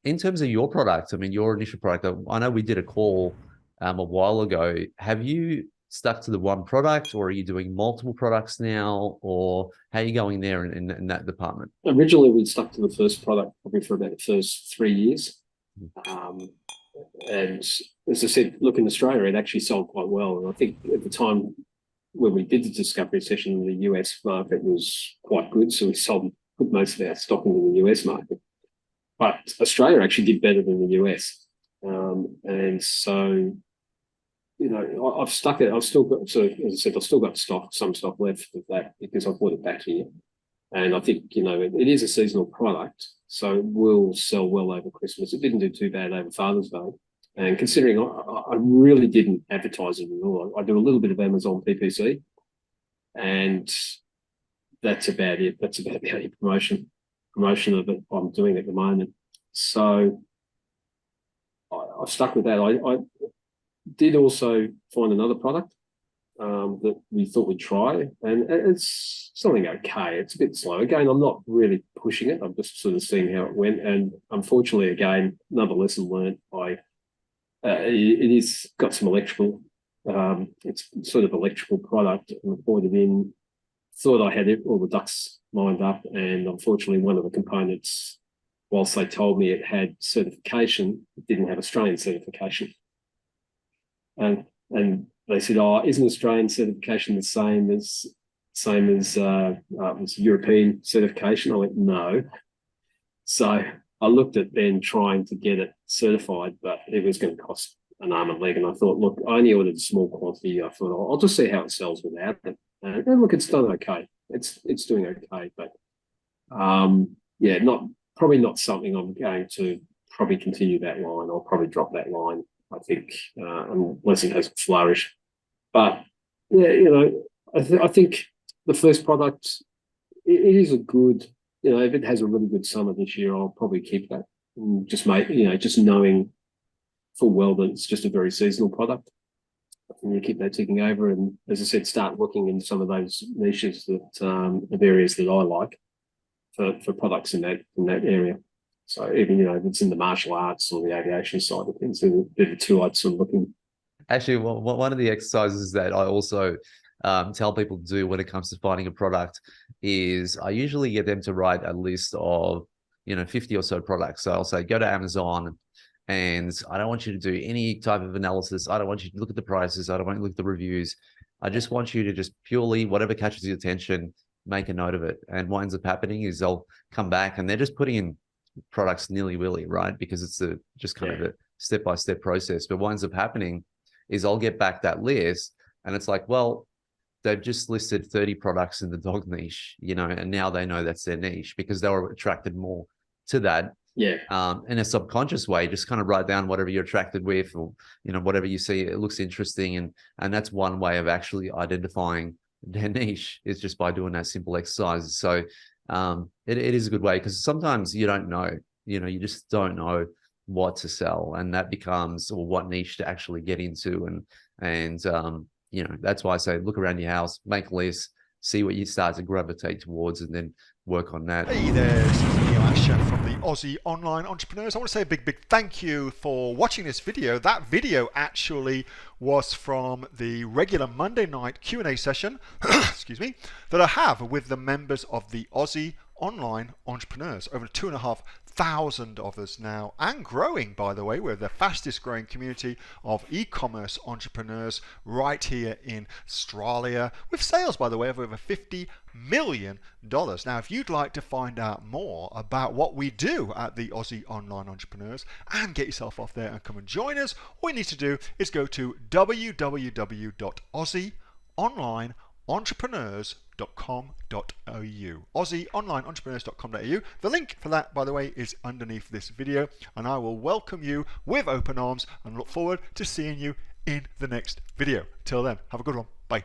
in terms of your product, I mean, your initial product, I know we did a call a while ago. Have you stuck to the one product, or are you doing multiple products now, or how are you going there in that department? Originally, we'd stuck to the first product probably for about the first 3 years. Um, and as I said, look, in Australia, it actually sold quite well. And I think at the time when we did the discovery session, the US market was quite good. So we put most of our stock into the US market. But Australia actually did better than the US. And so, I've stuck it. I've still got, so as I said, I've still got some stock left of that because I bought it back here. And I think, it is a seasonal product, so it will sell well over Christmas. It didn't do too bad over Father's Day. And considering I really didn't advertise it at all, I do a little bit of Amazon PPC, and that's about it. That's about the only promotion of it I'm doing at the moment. So I've stuck with that. I did also find another product that we thought we'd try, and it's something okay. It's a bit slow. Again, I'm not really pushing it. I'm just sort of seeing how it went. And unfortunately, again, another lesson learned. It is got some electrical. It's sort of electrical product, and I bought it in. Thought I had all the ducks lined up, and unfortunately, one of the components, whilst they told me it had certification, it didn't have Australian certification. And they said, "Oh, isn't Australian certification the same as European certification?" I went, "No." So I looked at then trying to get it certified, but it was going to cost an arm and leg. And I thought, look, I only ordered a small quantity. I thought I'll just see how it sells without it. And look, it's done okay. It's doing okay, but yeah, probably not something I'm going to probably continue that line. I'll probably drop that line, I think, unless it has a flourish. But yeah, I think the first product, it is a good, if it has a really good summer this year, I'll probably keep that and just just knowing full well that it's just a very seasonal product. And you keep that ticking over, and as I said, start looking into some of those niches that of areas that I like for products in that area. So even if it's in the martial arts or the aviation side of things, they're the two I'd sort of looking. Actually, one of the exercises that I also tell people to do when it comes to finding a product is I usually get them to write a list of 50 or so products. So I'll say go to Amazon, and I don't want you to do any type of analysis. I don't want you to look at the prices. I don't want you to look at the reviews. I just want you to just purely whatever catches your attention, make a note of it. And what ends up happening is they'll come back and they're just putting in products nilly-willy, right? Because it's just kind of a step-by-step process. But what ends up happening is I'll get back that list, and it's like, well, they've just listed 30 products in the dog niche, and now they know that's their niche because they were attracted more to that. Yeah. In a subconscious way, just kind of write down whatever you're attracted with, or whatever you see it looks interesting, and that's one way of actually identifying their niche, is just by doing that simple exercise. So it is a good way, because sometimes you don't know, you just don't know what to sell, and that becomes, or what niche to actually get into, and that's why I say look around your house, make lists, see what you start to gravitate towards, and then work on that. Hey there, this is Neil-Asher from the Aussie Online Entrepreneurs. I want to say a big thank you for watching this video. That video actually was from the regular Monday night Q&A session, excuse me, that I have with the members of the Aussie Online Entrepreneurs. Over 2,500 of us now, and growing, by the way. We're the fastest growing community of e-commerce entrepreneurs right here in Australia, with sales, by the way, of over $50 million. Now, if you'd like to find out more about what we do at the Aussie Online Entrepreneurs and get yourself off there and come and join us, all you need to do is go to www.aussieonlineentrepreneurs.com.au. AussieOnlineEntrepreneurs.com.au. The link for that, by the way, is underneath this video, and I will welcome you with open arms and look forward to seeing you in the next video. Till then, have a good one. Bye.